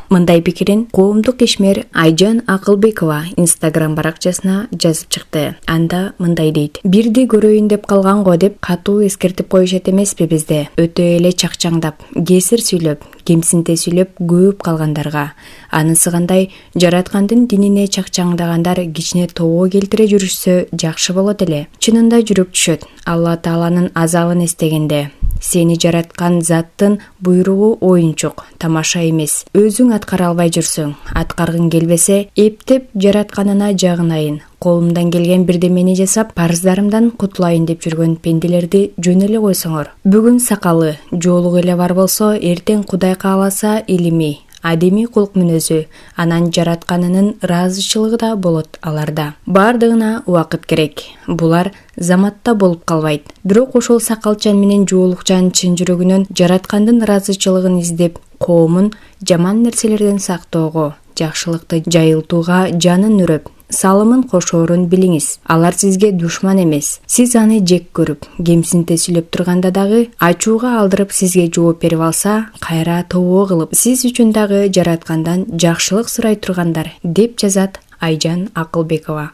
Мындай пикирин коомдук ишмер Айжан Акылбекова Instagram баракчасына жазып чыкты. Анда мындай дейт: "Бирди көрөйүн деп калган го" деп катуу эскертип коюшат эмеспи бизде. Өтө эле чакчаңдап, кесир сүйлөп, кемсинте сүйлөп көп калгандарга. Анысы кандай, жараткандын динине чакчаңдагандар кичине тобо келтире жүрүшсө жакшы болот эле. Чынында жүрөк түшөт. Алла Тааланын азабын эстегенде. Сени жараткан заттын буйругу оюнчук, тамаша эмес. Өзүң аткара албай жүрсөң, аткаргың келбесе, эптеп жаратканына жагынайын. Колумдан келген бирдемени жасап, парыздарымдан кутулайын деп жүргөн пенделерди жөн эле койсоңор. Бүгүн сакалы, жоолугу эле бар болсо, эртең Кудай кааласа илими, адеми кулк мүнөзү, анан жаратканынын ыраазычылыгы да болот аларда. Бардыгына убакыт керек. Булар заматта болуп калбайт. Бирок ошол сакалчан менен жоолукчан чын жүрөгүнөн жараткандын ыраазычылыгын издеп, коомун жаман нерселерден сактоого, жакшылыкты жайылтууга жанын үрөп, салымын кошоорун билиңиз. Алар сизге душман эмес. Сиз аны жек көрүп, кемсинте сүйлөп турганда дагы ачууга алдырып сизге жооп берип алса, кайра тобо кылып, сиз үчүн дагы жараткандан жакшылык сурай тургандар, деп жазат Айжан Акылбекова.